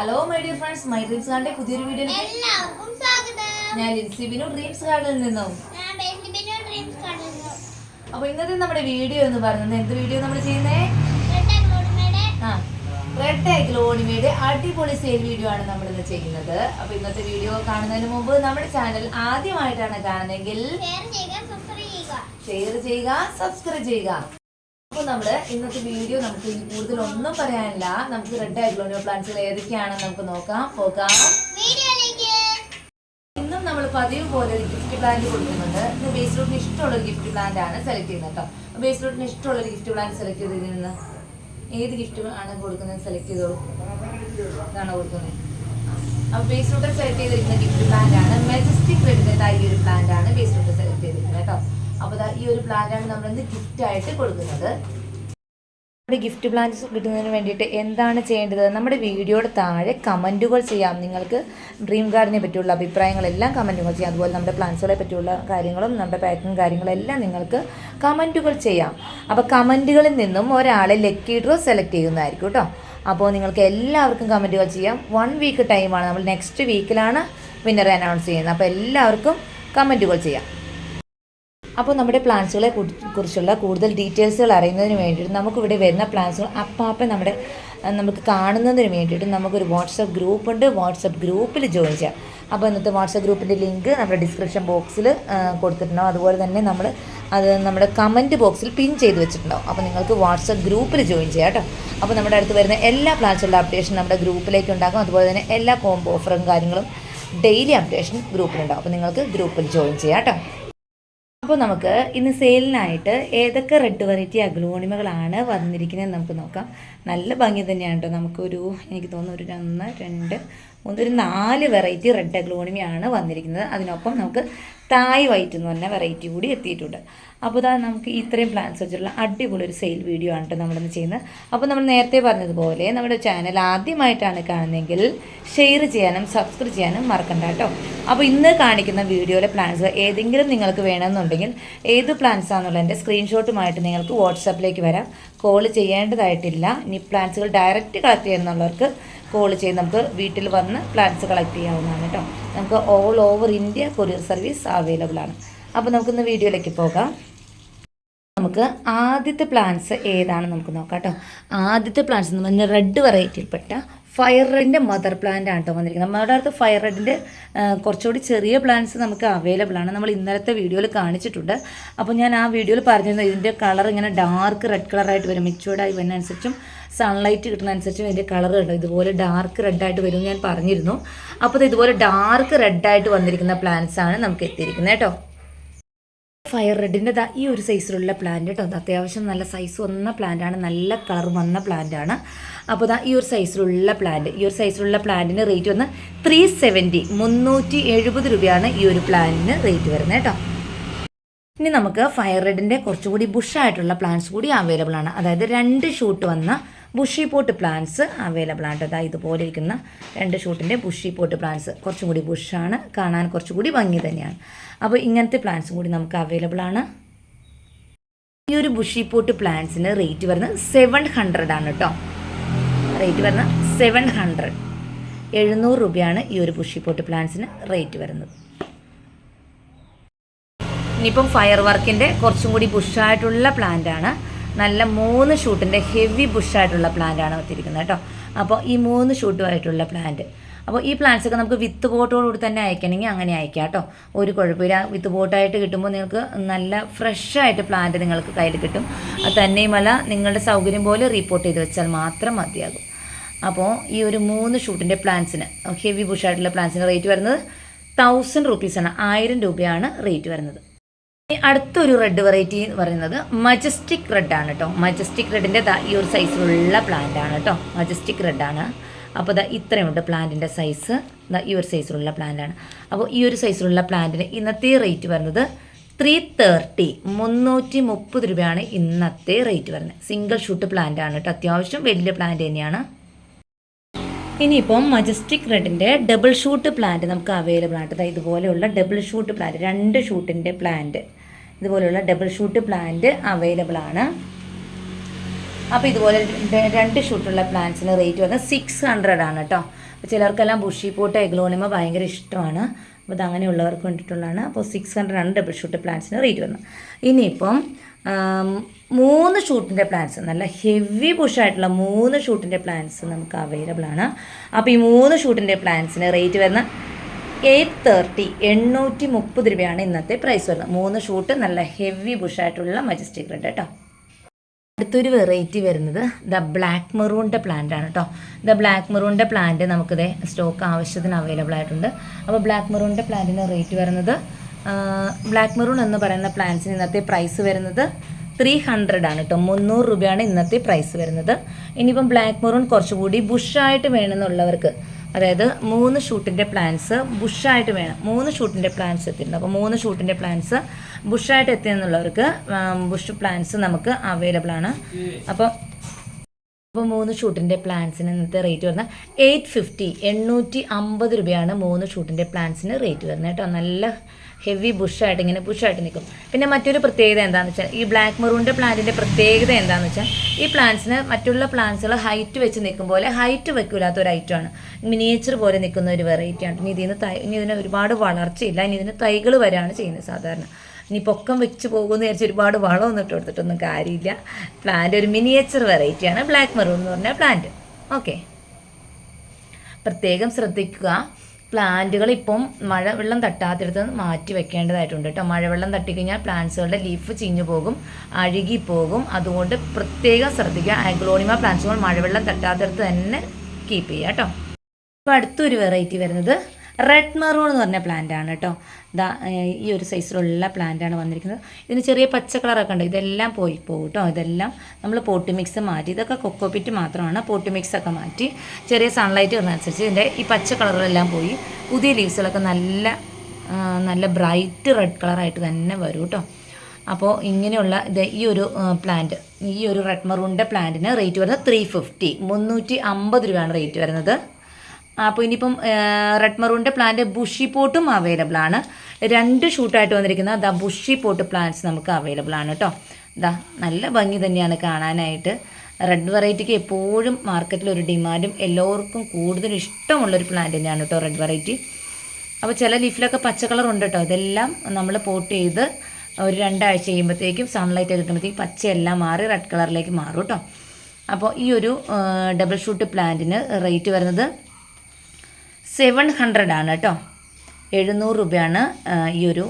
Hello my dear friends, my dreams ഗാർഡന്റെ പുതിയൊരു വീഡിയോയിലേക്ക് എല്ലാവർക്കും സ്വാഗതം. ഞാൻ ലിൻസി ബിനു ഡ്രീംസ് ഗാർഡനിൽ നിന്നും. അപ്പൊ ഇന്നത്തെ നമ്മുടെ വീഡിയോ എന്ന് പറയുന്നത് എന്ത് വീഡിയോ നമ്മൾ ചെയ്യുന്നേ? റെഡ് അഗ്ലോണിമയുടെ അടിപൊളി സെയിൽ വീഡിയോ ആണ് നമ്മൾ ഇന്ന് ചെയ്യുന്നത്. അപ്പൊ ഇന്നത്തെ വീഡിയോ കാണുന്നതിന് മുമ്പ് നമ്മുടെ ചാനൽ ആദ്യമായിട്ടാണ് കാണുന്നതെങ്കിൽ ഷെയർ ചെയ്യുക, സബ്സ്ക്രൈബ് ചെയ്യുക. അപ്പോൾ നമ്മൾ ഇന്നത്തെ വീഡിയോ നമുക്ക് കൂടുതൽ ഒന്നും പറയാനില്ല. നമുക്ക് റെഡ് അഗ്ലോണിമ പ്ലാന്റ്സുകൾ ഏതൊക്കെയാണെന്ന് നമുക്ക് പോകാം. ഇന്നും നമ്മൾ പതിവ് പോലെ ഒരു ഗിഫ്റ്റ് പ്ലാന്റ് കൊടുക്കുന്നുണ്ട്. ഇന്ന് ബേസ് റൂട്ടിന് ഇഷ്ടമുള്ള ഒരു ഗിഫ്റ്റ് പ്ലാന്റ് ആണ് സെലക്ട് ചെയ്യുന്നത് കേട്ടോ. ബേസ് റൂട്ടിന് ഇഷ്ടമുള്ള ഒരു ഗിഫ്റ്റ് പ്ലാന്റ് സെലക്ട് ചെയ്തിരുന്ന ഏത് ഗിഫ്റ്റ് ആണ് കൊടുക്കുന്നത് സെലക്ട് ചെയ്തോളൂ. ഇതാണോ കൊടുക്കുന്നത്? അപ്പോൾ ബേസ് റൂട്ടിൽ സെലക്ട് ചെയ്തിരിക്കുന്ന ഗിഫ്റ്റ് പ്ലാന്റ് ആണ് മെജസ്റ്റിക് റെഡിന്റെ ഈ ഒരു പ്ലാന്റ് ആണ് ബേസ് റൂട്ടിൽ സെലക്ട് ചെയ്തിരിക്കുന്നത് കേട്ടോ. അപ്പോൾ ഈ ഒരു പ്ലാന്റാണ് നമ്മൾ ഇന്ന് ഗിഫ്റ്റ് ആയിട്ട് കൊടുക്കുന്നത്. നമ്മുടെ ഗിഫ്റ്റ് പ്ലാന്റ്സ് കിട്ടുന്നതിന് വേണ്ടിയിട്ട് എന്താണ് ചെയ്യേണ്ടത്? നമ്മുടെ വീഡിയോയുടെ താഴെ കമൻറ്റുകൾ ചെയ്യാം. നിങ്ങൾക്ക് ഡ്രീം ഗാർഡനെ പറ്റിയുള്ള അഭിപ്രായങ്ങളെല്ലാം കമൻറ്റുകൾ ചെയ്യാം. അതുപോലെ നമ്മുടെ പ്ലാന്റ്സുകളെ പറ്റിയുള്ള കാര്യങ്ങളും നമ്മുടെ പാക്കിങ് കാര്യങ്ങളെല്ലാം നിങ്ങൾക്ക് കമൻറ്റുകൾ ചെയ്യാം. അപ്പോൾ കമൻറ്റുകളിൽ നിന്നും ഒരാളെ ലക്കി ഡ്രോ സെലക്ട് ചെയ്യുന്നതായിരിക്കും കേട്ടോ. അപ്പോൾ നിങ്ങൾക്ക് എല്ലാവർക്കും കമൻറ്റുകൾ ചെയ്യാം. 1 വീക്ക് ടൈമാണ്. നമ്മൾ നെക്സ്റ്റ് വീക്കിലാണ് വിന്നറെ അനൗൺസ് ചെയ്യുന്നത്. അപ്പോൾ എല്ലാവർക്കും കമൻറ്റുകൾ ചെയ്യാം. അപ്പോൾ നമ്മുടെ പ്ലാന്റ്സുകളെ കുറിച്ചുള്ള കൂടുതൽ ഡീറ്റെയിൽസുകൾ അറിയുന്നതിന് വേണ്ടിയിട്ട് നമുക്കിവിടെ വരുന്ന പ്ലാന്റ്സുകൾ അപ്പം നമുക്ക് കാണുന്നതിന് വേണ്ടിയിട്ട് നമുക്കൊരു വാട്സപ്പ് ഗ്രൂപ്പുണ്ട്. വാട്സപ്പ് ഗ്രൂപ്പിൽ ജോയിൻ ചെയ്യാം. അപ്പോൾ ഇന്നത്തെ വാട്സപ്പ് ഗ്രൂപ്പിൻ്റെ ലിങ്ക് നമ്മുടെ ഡിസ്ക്രിപ്ഷൻ ബോക്സിൽ കൊടുത്തിട്ടുണ്ടാവും. അതുപോലെ തന്നെ അത് നമ്മുടെ കമൻറ്റ് ബോക്സിൽ പിൻ ചെയ്ത് വെച്ചിട്ടുണ്ടാവും. അപ്പോൾ നിങ്ങൾക്ക് വാട്സപ്പ് ഗ്രൂപ്പിൽ ജോയിൻ ചെയ്യാം കേട്ടോ. അപ്പോൾ നമ്മുടെ അടുത്ത് വരുന്ന എല്ലാ പ്ലാന്റ്സുകളുടെ അപ്ഡേഷൻ നമ്മുടെ ഗ്രൂപ്പിലേക്ക് ഉണ്ടാകും. അതുപോലെ തന്നെ എല്ലാ കോംബോ ഓഫറും കാര്യങ്ങളും ഡെയിലി അപ്ഡേഷൻ ഗ്രൂപ്പിലുണ്ടാവും. അപ്പോൾ നിങ്ങൾക്ക് ഗ്രൂപ്പിൽ ജോയിൻ ചെയ്യാം കേട്ടോ. അപ്പോൾ നമുക്ക് ഇന്ന് സെയിലിനായിട്ട് ഏതൊക്കെ റെഡ് വെറൈറ്റി അഗ്ലോണിമകളാണ് വന്നിരിക്കുന്നത് നമുക്ക് നോക്കാം. നല്ല ഭംഗി തന്നെയാണ് കേട്ടോ. എനിക്ക് തോന്നുന്നു ഒരു 1, 2, 3, ഒരു 4 വെറൈറ്റി റെഡ് അഗ്ലോണിമയാണ് വന്നിരിക്കുന്നത്. അതിനൊപ്പം നമുക്ക് തായ് വൈറ്റ് എന്ന് പറഞ്ഞ വെറൈറ്റി കൂടി എത്തിയിട്ടുണ്ട്. അപ്പോൾ നമുക്ക് ഇത്രയും പ്ലാന്റ്സ് വെച്ചിട്ടുള്ള അടിപൊളി ഒരു സെയിൽ വീഡിയോ ആണ് കേട്ടോ നമ്മളിന്ന് ചെയ്യുന്നത്. അപ്പോൾ നമ്മൾ നേരത്തെ പറഞ്ഞതുപോലെ നമ്മുടെ ചാനൽ ആദ്യമായിട്ടാണ് കാണുന്നതെങ്കിൽ ഷെയർ ചെയ്യാനും സബ്സ്ക്രൈബ് ചെയ്യാനും മറക്കണ്ട കേട്ടോ. അപ്പോൾ ഇന്ന് കാണിക്കുന്ന വീഡിയോയിലെ പ്ലാന്റ്സ് ഏതെങ്കിലും നിങ്ങൾക്ക് വേണമെന്നുണ്ടെങ്കിൽ ഏത് പ്ലാന്റ്സ് ആണെന്നുള്ളതിൻ്റെ സ്ക്രീൻഷോട്ടുമായിട്ട് നിങ്ങൾക്ക് വാട്സാപ്പിലേക്ക് വരാം. കോൾ ചെയ്യേണ്ടതായിട്ടില്ല. ഇനി പ്ലാന്റ്സുകൾ ഡയറക്റ്റ് കളക്ട് ചെയ്യുന്നവർക്ക് കോൾ ചെയ്ത് നമുക്ക് വീട്ടിൽ വന്ന് പ്ലാന്റ്സ് കളക്ട് ചെയ്യാവുന്നതാണ് കേട്ടോ. നമുക്ക് all over India courier service available ആണ്. അപ്പോൾ നമുക്കിന്ന് വീഡിയോയിലേക്ക് പോകാം. നമുക്ക് ആദ്യത്തെ പ്ലാന്റ്സ് ഏതാണ് നമുക്ക് നോക്കാം കേട്ടോ. ആദ്യത്തെ പ്ലാന്റ്സ് എന്ന് പറഞ്ഞാൽ റെഡ് വെറൈറ്റിയിൽപ്പെട്ട ഫയർ റെഡിൻ്റെ മദർ പ്ലാന്റ് ആണ് കേട്ടോ വന്നിരിക്കുന്നത്. നമ്മുടെ അടുത്ത് ഫയർ റെഡിൻ്റെ കുറച്ചുകൂടി ചെറിയ പ്ലാന്റ്സ് നമുക്ക് അവൈലബിൾ ആണ്. നമ്മൾ ഇന്നലത്തെ വീഡിയോയിൽ കാണിച്ചിട്ടുണ്ട്. അപ്പോൾ ഞാൻ ആ വീഡിയോയിൽ പറഞ്ഞിരുന്നത് ഇതിൻ്റെ കളർ ഇങ്ങനെ ഡാർക്ക് റെഡ് കളറായിട്ട് വരും. മെച്ചുവേർഡായി വരുന്നതനുസരിച്ചും സൺലൈറ്റ് കിട്ടുന്നതനുസരിച്ചും ഇതിൻ്റെ കളർ കേട്ടോ ഇതുപോലെ ഡാർക്ക് റെഡായിട്ട് വരും ഞാൻ പറഞ്ഞിരുന്നു. അപ്പോൾ ഇതുപോലെ ഡാർക്ക് റെഡായിട്ട് വന്നിരിക്കുന്ന പ്ലാന്റ്സ് ആണ് നമുക്ക് എത്തിയിരിക്കുന്നത് കേട്ടോ. ഫയർ റെഡിൻ്റെ ഈ ഒരു സൈസിലുള്ള പ്ലാന്റ് കേട്ടോ. അത്യാവശ്യം നല്ല സൈസ് വന്ന പ്ലാന്റാണ്, നല്ല കളർ വന്ന പ്ലാന്റാണ്. അപ്പോൾ ഈ ഒരു സൈസിലുള്ള പ്ലാന്റിന് റേറ്റ് വന്ന് 370 രൂപയാണ് ഈ ഒരു പ്ലാന്റിന് റേറ്റ് വരുന്നത് കേട്ടോ. ഇനി നമുക്ക് ഫയർ റെഡിൻ്റെ കുറച്ചുകൂടി ബുഷായിട്ടുള്ള പ്ലാന്റ്സ് കൂടി അവൈലബിൾ ആണ്. അതായത് 2 ഷൂട്ട് വന്ന ബുഷി പോട്ട് പ്ലാന്റ്സ് അവൈലബിൾ ആണ് കേട്ടോ. ഇതുപോലെ ഇരിക്കുന്ന 2 ഷൂട്ടിൻ്റെ ബുഷി പോട്ട് പ്ലാന്റ്സ് കുറച്ചും കൂടി ബുഷാണ്, കാണാൻ കുറച്ചുകൂടി ഭംഗി തന്നെയാണ്. അപ്പോൾ ഇങ്ങനത്തെ പ്ലാന്റ്സും കൂടി നമുക്ക് അവൈലബിൾ ആണ്. ഈ ഒരു ബുഷി പോട്ട് പ്ലാന്റ്സിന് റേറ്റ് വരുന്നത് 700 ആണ് കേട്ടോ. റേറ്റ് വരുന്നത് 700 രൂപയാണ് ഈ ഒരു ബുഷി പോട്ട് പ്ലാന്റ്സിന് റേറ്റ് വരുന്നത്. ഇനിയിപ്പം ഫയർ വർക്കിൻ്റെ കുറച്ചും കൂടി ബുഷായിട്ടുള്ള പ്ലാന്റാണ്. നല്ല 3 ഷൂട്ടിൻ്റെ ഹെവി ബുഷായിട്ടുള്ള പ്ലാന്റാണ് വെച്ചിരിക്കുന്നത് കേട്ടോ. അപ്പോൾ ഈ 3 ഷൂട്ടുമായിട്ടുള്ള പ്ലാന്റ്. അപ്പോൾ ഈ പ്ലാന്റ്സൊക്കെ നമുക്ക് വിത്ത് പോട്ടോടുകൂടി തന്നെ അയക്കണമെങ്കിൽ അങ്ങനെ അയക്കാം കേട്ടോ. ഒരു കുഴപ്പമില്ല. വിത്ത് പോട്ടായിട്ട് കിട്ടുമ്പോൾ നിങ്ങൾക്ക് നല്ല ഫ്രഷായിട്ട് പ്ലാന്റ് നിങ്ങൾക്ക് കയ്യിൽ കിട്ടും. അത് തന്നെയുമല്ല നിങ്ങളുടെ സൗകര്യം പോലെ റീപോർട്ട് ചെയ്ത് വെച്ചാൽ മാത്രം മതിയാകും. അപ്പോൾ ഈ ഒരു 3 ഷൂട്ടിൻ്റെ പ്ലാന്റ്സിന് ഹെവി ബുഷായിട്ടുള്ള പ്ലാന്റ്സിന് റേറ്റ് വരുന്നത് 1000 റുപ്പീസാണ്. 1000 രൂപയാണ് റേറ്റ് വരുന്നത്. അടുത്തൊരു റെഡ് വെറൈറ്റി എന്ന് പറയുന്നത് മജസ്റ്റിക് റെഡാണ് കേട്ടോ. മജസ്റ്റിക് റെഡിൻ്റെ ഈ ഒരു സൈസിലുള്ള പ്ലാന്റ് ആണ് കേട്ടോ. മജസ്റ്റിക് റെഡാണ്. അപ്പോൾ ഇത്രയുണ്ട് പ്ലാന്റിൻ്റെ സൈസ്. ഈ ഒരു സൈസിലുള്ള പ്ലാന്റാണ്. അപ്പോൾ ഈ ഒരു സൈസിലുള്ള പ്ലാന്റിന് ഇന്നത്തെ റേറ്റ് വരുന്നത് 330 രൂപയാണ് ഇന്നത്തെ റേറ്റ് വരുന്നത്. സിംഗിൾ ഷൂട്ട് പ്ലാന്റ് ആണ് കേട്ടോ. അത്യാവശ്യം വലിയ പ്ലാന്റ് തന്നെയാണ്. ഇനിയിപ്പം മജസ്റ്റിക് റെഡിൻ്റെ ഡബിൾ ഷൂട്ട് പ്ലാന്റ് നമുക്ക് അവൈലബിൾ ആണ്. ഇതുപോലെയുള്ള ഡബിൾ ഷൂട്ട് പ്ലാന്റ് 2 ഷൂട്ടിൻ്റെ പ്ലാന്റ് ഇതുപോലെയുള്ള ഡബിൾ ഷൂട്ട് പ്ലാന്റ് അവൈലബിൾ ആണ്. അപ്പോൾ ഇതുപോലെ 2 ഷൂട്ടുള്ള പ്ലാന്റ്സിന് റേറ്റ് വരുന്നത് 600 ആണ് കേട്ടോ. ചിലർക്കെല്ലാം ബുഷി പോട്ട് എഗ്ലോണിമ ഭയങ്കര ഇഷ്ടമാണ്. അപ്പോൾ ഇത് അങ്ങനെയുള്ളവർക്ക് വേണ്ടിയിട്ടുള്ളതാണ്. അപ്പോൾ 600 ആണ് ഡബിൾ ഷൂട്ട് പ്ലാന്റ്സിന് റേറ്റ് വരുന്നത്. ഇനിയിപ്പം 3 ഷൂട്ടിൻ്റെ പ്ലാന്റ്സ്, നല്ല ഹെവി ബുഷായിട്ടുള്ള 3 ഷൂട്ടിൻ്റെ പ്ലാന്റ്സ് നമുക്ക് അവൈലബിൾ ആണ്. അപ്പോൾ ഈ 3 ഷൂട്ടിൻ്റെ പ്ലാന്റ്സിന് റേറ്റ് വരുന്ന 830 830 രൂപയാണ് ഇന്നത്തെ പ്രൈസ് വരുന്നത്. 3 ഷൂട്ട് നല്ല ഹെവി ബുഷായിട്ടുള്ള മജസ്റ്റിക് റെഡ് കേട്ടോ. അടുത്തൊരു വെറൈറ്റി വരുന്നത് ദ ബ്ലാക്ക് മെറൂണിൻ്റെ പ്ലാന്റ് ആണ് കേട്ടോ. ദ ബ്ലാക്ക് മെറൂണിൻ്റെ പ്ലാന്റ് നമുക്കിത് സ്റ്റോക്ക് ആവശ്യത്തിന് അവൈലബിൾ ആയിട്ടുണ്ട്. അപ്പോൾ ബ്ലാക്ക് മെറൂണിൻ്റെ പ്ലാന്റിന് റേറ്റ് വരുന്നത്, ബ്ലാക്ക് മെറൂൺ എന്ന് പറയുന്ന പ്ലാന്റ്സിന് ഇന്നത്തെ പ്രൈസ് വരുന്നത് 300 ആണ് കേട്ടോ. 300 രൂപയാണ് ഇന്നത്തെ പ്രൈസ് വരുന്നത്. ഇനിയിപ്പം ബ്ലാക്ക് മെറൂൺ കുറച്ചുകൂടി ബുഷായിട്ട് വേണമെന്നുള്ളവർക്ക്, അതായത് 3 ഷൂട്ടിൻ്റെ പ്ലാന്റ്സ് ബുഷായിട്ട് വേണം, 3 ഷൂട്ടിൻ്റെ പ്ലാന്റ്സ് എത്തിയിട്ടുണ്ട്. അപ്പോൾ 3 ഷൂട്ടിൻ്റെ പ്ലാന്റ്സ് ബുഷായിട്ട് എത്തിയെന്നുള്ളവർക്ക് ബുഷ് പ്ലാന്റ്സ് നമുക്ക് അവൈലബിൾ ആണ്. അപ്പോൾ 3 ഷൂട്ടിൻ്റെ പ്ലാന്റ്സിന് ഇന്നത്തെ റേറ്റ് വരുന്നത് 850 850 രൂപയാണ് 3 ഷൂട്ടിൻ്റെ പ്ലാന്റ്സിന് റേറ്റ് വരുന്നത് കേട്ടോ. നല്ല ഹെവി ബുഷായിട്ട് ഇങ്ങനെ ബുഷായിട്ട് നിൽക്കും. പിന്നെ മറ്റൊരു പ്രത്യേകത എന്താണെന്ന് വെച്ചാൽ, ഈ ബ്ലാക്ക് മെറൂണിൻ്റെ പ്ലാന്റിൻ്റെ പ്രത്യേകത എന്താണെന്ന് വെച്ചാൽ, ഈ പ്ലാന്റ്സിന് മറ്റുള്ള പ്ലാന്റ്സുകൾ ഹൈറ്റ് വെച്ച് നിൽക്കും പോലെ ഹൈറ്റ് വെക്കില്ലാത്ത ഒരു ഐറ്റമാണ്. മിനിയേച്ചർ പോലെ നിൽക്കുന്ന ഒരു വെറൈറ്റിയാണ്. ഇനി ഇതിന് ഒരുപാട് വളർച്ചയില്ല. ഇനി ഇതിന് തൈകൾ വരാണ് ചെയ്യുന്നത് സാധാരണ. ഇനി പൊക്കം വെച്ച് പോകുമെന്ന് വിചാരിച്ച് ഒരുപാട് വളമൊന്നും ഇട്ട് കൊടുത്തിട്ടൊന്നും കാര്യമില്ല. പ്ലാന്റ് ഒരു മിനിയേച്ചർ വെറൈറ്റിയാണ് ബ്ലാക്ക് മെറൂൺ എന്ന് പറഞ്ഞ പ്ലാന്റ്. ഓക്കെ, പ്രത്യേകം ശ്രദ്ധിക്കുക, പ്ലാന്റുകൾ ഇപ്പം മഴവെള്ളം തട്ടാത്തിടത്ത് മാറ്റി വെക്കേണ്ടതായിട്ടുണ്ട് കേട്ടോ. മഴവെള്ളം തട്ടിക്കഴിഞ്ഞാൽ പ്ലാന്റ്സുകളുടെ ലീഫ് ചീഞ്ഞു പോകും, അഴുകിപ്പോകും. അതുകൊണ്ട് പ്രത്യേകം ശ്രദ്ധിക്കുക. അഗ്ലോണിമ പ്ലാന്റ്സുകൾ മഴവെള്ളം തട്ടാത്തിടത്ത് തന്നെ കീപ്പ് ചെയ്യുക കേട്ടോ. അപ്പോൾ അടുത്തൊരു വെറൈറ്റി വരുന്നത് റെഡ് മെറൂൺ എന്ന് പറഞ്ഞ പ്ലാന്റ് ആണ് കേട്ടോ. ഈ ഒരു സൈസിലുള്ള പ്ലാന്റാണ് വന്നിരിക്കുന്നത്. ഇതിന് ചെറിയ പച്ച കളറൊക്കെ ഉണ്ട്. ഇതെല്ലാം പോകും കേട്ടോ. ഇതെല്ലാം നമ്മൾ പോട്ട് മിക്സ് മാറ്റി, ഇതൊക്കെ കൊക്കോപിറ്റ് മാത്രമാണ്. പോട്ട് മിക്സ് ഒക്കെ മാറ്റി ചെറിയ സൺലൈറ്റ് വരുന്നതനുസരിച്ച് ഇതിൻ്റെ ഈ പച്ച കളറുകളെല്ലാം പോയി പുതിയ ലീവ്സുകളൊക്കെ നല്ല ബ്രൈറ്റ് റെഡ് കളറായിട്ട് തന്നെ വരും കേട്ടോ. അപ്പോൾ ഇങ്ങനെയുള്ള ഈ ഒരു പ്ലാന്റ്, ഈ ഒരു റെഡ് മെറൂണിൻ്റെ പ്ലാന്റിന് റേറ്റ് വരുന്നത് 350 350 രൂപയാണ് റേറ്റ് വരുന്നത്. അപ്പോൾ ഇനിയിപ്പം റെഡ് മെറൂണിൻ്റെ പ്ലാന്റ് ബുഷി പോട്ടും അവൈലബിൾ ആണ്. 2 ഷൂട്ടായിട്ട് വന്നിരിക്കുന്ന ബുഷി പോട്ട് പ്ലാന്റ്സ് നമുക്ക് അവൈലബിൾ ആണ് കേട്ടോ. നല്ല ഭംഗി തന്നെയാണ് കാണാനായിട്ട്. റെഡ് വെറൈറ്റിക്ക് എപ്പോഴും മാർക്കറ്റിൽ ഒരു ഡിമാൻഡും എല്ലാവർക്കും കൂടുതൽ ഇഷ്ടമുള്ളൊരു പ്ലാന്റ് തന്നെയാണ് കേട്ടോ റെഡ് വെറൈറ്റി. അപ്പോൾ ചില ലീഫിലൊക്കെ പച്ച കളർ ഉണ്ട് കേട്ടോ. ഇതെല്ലാം നമ്മൾ പോട്ട് ചെയ്ത് ഒരു 2 ആഴ്ച കഴിയുമ്പോഴത്തേക്കും സൺലൈറ്റ് കിട്ടുമ്പോഴത്തേക്കും പച്ചയെല്ലാം മാറി റെഡ് കളറിലേക്ക് മാറും കേട്ടോ. അപ്പോൾ ഈ ഒരു ഡബിൾ ഷൂട്ട് പ്ലാന്റിന് റേറ്റ് വരുന്നത് 700 ആണ് കേട്ടോ. 700 രൂപയാണ് ഈ ഒരു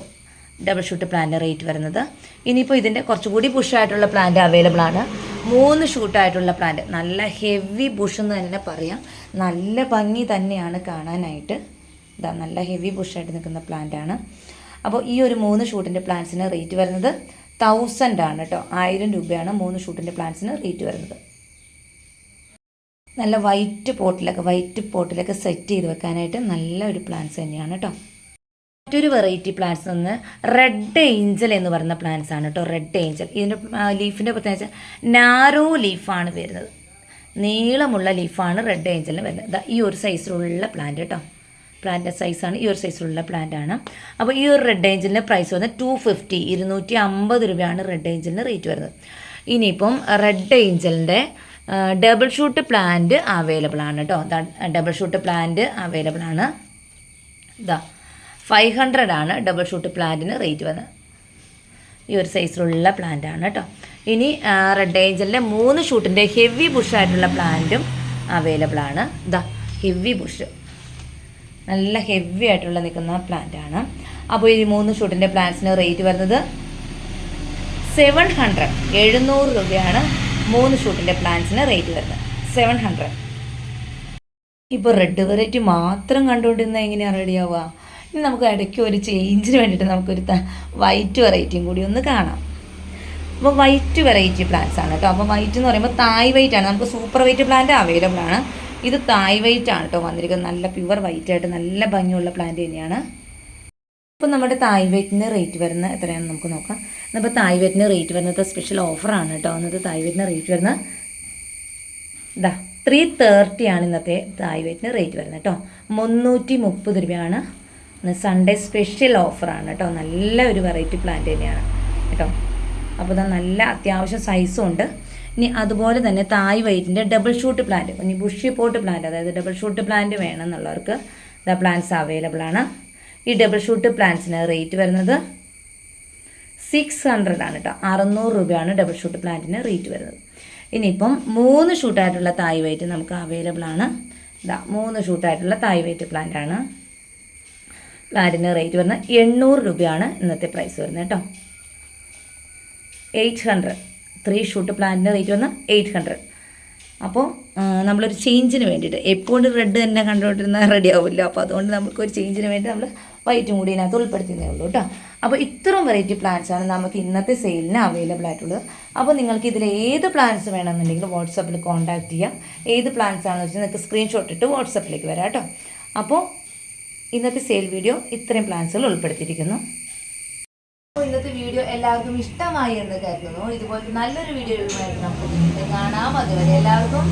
ഡബിൾ ഷൂട്ട് പ്ലാന്റ് റേറ്റ് വരുന്നത്. ഇനിയിപ്പോൾ ഇതിൻ്റെ കുറച്ചുകൂടി ബുഷായിട്ടുള്ള പ്ലാന്റ് അവൈലബിൾ ആണ്. 3 ഷൂട്ടായിട്ടുള്ള പ്ലാന്റ്, നല്ല ഹെവി ബുഷ് എന്ന് തന്നെ പറയാം. നല്ല ഭംഗി തന്നെയാണ് കാണാനായിട്ട്. നല്ല ഹെവി ബുഷായിട്ട് നിൽക്കുന്ന പ്ലാന്റ് ആണ്. അപ്പോൾ ഈ ഒരു 3 ഷൂട്ടിൻ്റെ പ്ലാന്റ്സിന് റേറ്റ് വരുന്നത് 1000 ആണ് കേട്ടോ. 1000 രൂപയാണ് 3 ഷൂട്ടിൻ്റെ പ്ലാന്റ്സിന് റേറ്റ് വരുന്നത്. നല്ല വൈറ്റ് പോട്ടിലൊക്കെ സെറ്റ് ചെയ്ത് വെക്കാനായിട്ട് നല്ല ഒരു പ്ലാന്റ്സ് തന്നെയാണ് കേട്ടോ. മറ്റൊരു വെറൈറ്റി പ്ലാന്റ്സ് ഒന്ന് റെഡ് ഏഞ്ചൽ എന്ന് പറയുന്ന പ്ലാന്റ്സ് ആണ് കേട്ടോ. റെഡ് ഏഞ്ചൽ ഇതിൻ്റെ ലീഫിൻ്റെ പ്രത്യേകിച്ച് നാരോ ലീഫാണ് വരുന്നത്. നീളമുള്ള ലീഫാണ് റെഡ് ഏഞ്ചലിന് വരുന്നത്. ഈ ഒരു സൈസിലുള്ള പ്ലാന്റ് കേട്ടോ. പ്ലാന്റ് സൈസാണ് ഈ ഒരു സൈസിലുള്ള പ്ലാന്റ് ആണ്. അപ്പോൾ ഈ ഒരു റെഡ് ഏഞ്ചലിന് പ്രൈസ് വരുന്നത് 250 250 രൂപയാണ് റെഡ് ഏഞ്ചലിന് റേറ്റ് വരുന്നത്. ഇനിയിപ്പം റെഡ് ഏഞ്ചലിൻ്റെ ഡബിൾ ഷൂട്ട് പ്ലാന്റ് അവൈലബിൾ ആണ് കേട്ടോ. ഡബിൾ ഷൂട്ട് പ്ലാന്റ് അവൈലബിൾ ആണ്. 500 ആണ് ഡബിൾ ഷൂട്ട് പ്ലാന്റിന് റേറ്റ് വരുന്നത്. ഈ ഒരു സൈസിലുള്ള പ്ലാന്റ് ആണ് കേട്ടോ. ഇനി റെഡ് ഏഞ്ചലിൻ്റെ 3 ഷൂട്ടിൻ്റെ ഹെവി ബുഷായിട്ടുള്ള പ്ലാന്റും അവൈലബിൾ ആണ്. ഹെവി ബുഷ്, നല്ല ഹെവി ആയിട്ടുള്ള നിൽക്കുന്ന പ്ലാന്റ് ആണ്. അപ്പോൾ ഈ 3 ഷൂട്ടിൻ്റെ പ്ലാന്റ്സിന് റേറ്റ് വരുന്നത് 700 700 രൂപയാണ് 3 ഷൂട്ടിൻ്റെ പ്ലാന്റ്സിന് റേറ്റ് വരുന്നത്. 700. ഇപ്പോൾ റെഡ് വെറൈറ്റി മാത്രം കണ്ടുകൊണ്ടിരുന്നാൽ എങ്ങനെയാണ് റെഡിയാവുക? ഇനി നമുക്ക് ഇടയ്ക്ക് ഒരു ചേഞ്ചിന് വേണ്ടിയിട്ട് നമുക്കൊരു വൈറ്റ് വെറൈറ്റിയും കൂടി ഒന്ന് കാണാം. അപ്പോൾ വൈറ്റ് വെറൈറ്റി പ്ലാന്റ്സ് ആണ് കേട്ടോ. അപ്പോൾ വൈറ്റ് എന്ന് പറയുമ്പോൾ തായ് വൈറ്റ് ആണ്. നമുക്ക് സൂപ്പർ വൈറ്റ് പ്ലാന്റ് അവൈലബിൾ ആണ്. ഇത് തായ് വൈറ്റ് ആണ് കേട്ടോ വന്നിരിക്കുന്നത്. നല്ല പ്യുവർ വൈറ്റ് ആയിട്ട് നല്ല ഭംഗിയുള്ള പ്ലാന്റ് തന്നെയാണ്. അപ്പോൾ നമ്മുടെ തായ് വൈറ്റിന് റേറ്റ് വരുന്നത് എത്രയാണെന്ന് നമുക്ക് നോക്കാം. അപ്പോൾ തായ് വൈറ്റിന് റേറ്റ് വരുന്നത് സ്പെഷ്യൽ ഓഫറാണ് കേട്ടോ. ഇന്നത്തെ തായ് വൈറ്റിന് റേറ്റ് വരുന്നത് 330 ആണ് ഇന്നത്തെ തായ് വൈറ്റിന് റേറ്റ് വരുന്നത് കേട്ടോ. 330 രൂപയാണ്. സൺഡേ സ്പെഷ്യൽ ഓഫറാണ് കേട്ടോ. നല്ല ഒരു വെറൈറ്റി പ്ലാന്റ് തന്നെയാണ് കേട്ടോ. അപ്പോൾ നല്ല അത്യാവശ്യം സൈസും ഉണ്ട്. ഇനി അതുപോലെ തന്നെ തായ് വൈറ്റിൻ്റെ ഡബിൾ ഷൂട്ട് പ്ലാന്റ്, ഇനി ബുഷി പോട്ട് പ്ലാന്റ്, അതായത് ഡബിൾ ഷൂട്ട് പ്ലാന്റ് വേണമെന്നുള്ളവർക്ക് പ്ലാന്റ്സ് അവൈലബിൾ ആണ്. ഈ ഡബിൾ ഷൂട്ട് പ്ലാന്റ്സിന് റേറ്റ് വരുന്നത് 600 ആണ് കേട്ടോ. 600 രൂപയാണ് ഡബിൾ ഷൂട്ട് പ്ലാന്റിന് റേറ്റ് വരുന്നത്. ഇനിയിപ്പം 3 ഷൂട്ടായിട്ടുള്ള തായ് വൈറ്റ് നമുക്ക് അവൈലബിൾ ആണ്. 3 ഷൂട്ടായിട്ടുള്ള തായ് വൈറ്റ് പ്ലാന്റ് ആണ്. പ്ലാന്റിന് റേറ്റ് വരുന്നത് 800 രൂപയാണ് ഇന്നത്തെ പ്രൈസ് വരുന്നത് കേട്ടോ. 800, 3 ഷൂട്ട് പ്ലാന്റിന് റേറ്റ് വരുന്നത് 800. അപ്പോൾ നമ്മളൊരു ചേഞ്ചിന് വേണ്ടിയിട്ട്, എപ്പോഴും റെഡ് തന്നെ കണ്ടുകൊണ്ടിരുന്നാൽ റെഡി ആവില്ല. അപ്പോൾ അതുകൊണ്ട് നമുക്കൊരു ചേഞ്ചിന് വേണ്ടി നമ്മൾ വൈറ്റും കൂടി ഇതിനകത്ത് ഉൾപ്പെടുത്തുന്നേ ഉള്ളൂ കേട്ടോ. അപ്പോൾ ഇത്രയും വെറൈറ്റി പ്ലാന്റ്സാണ് നമുക്ക് ഇന്നത്തെ സെയിലിന് അവൈലബിൾ ആയിട്ടുള്ളത്. അപ്പോൾ നിങ്ങൾക്ക് ഇതിൽ ഏത് പ്ലാന്റ്സ് വേണമെന്നുണ്ടെങ്കിൽ വാട്സപ്പിൽ കോൺടാക്ട് ചെയ്യാം. ഏത് പ്ലാന്റ്സ് ആണെന്ന് വെച്ചാൽ നിങ്ങൾക്ക് സ്ക്രീൻഷോട്ട് ഇട്ട് വാട്സപ്പിലേക്ക് വരാം കേട്ടോ. അപ്പോൾ ഇന്നത്തെ സെയിൽ വീഡിയോ ഇത്രയും പ്ലാന്റ്സുകൾ ഉൾപ്പെടുത്തിയിരിക്കുന്നു. അപ്പോൾ ഇന്നത്തെ വീഡിയോ എല്ലാവർക്കും ഇഷ്ടമായി എന്ന് കരുതുന്നു. ഇതുപോലത്തെ നല്ലൊരു വീഡിയോയുമായിട്ട് നമുക്ക് കാണാം. അതുവരെ എല്ലാവർക്കും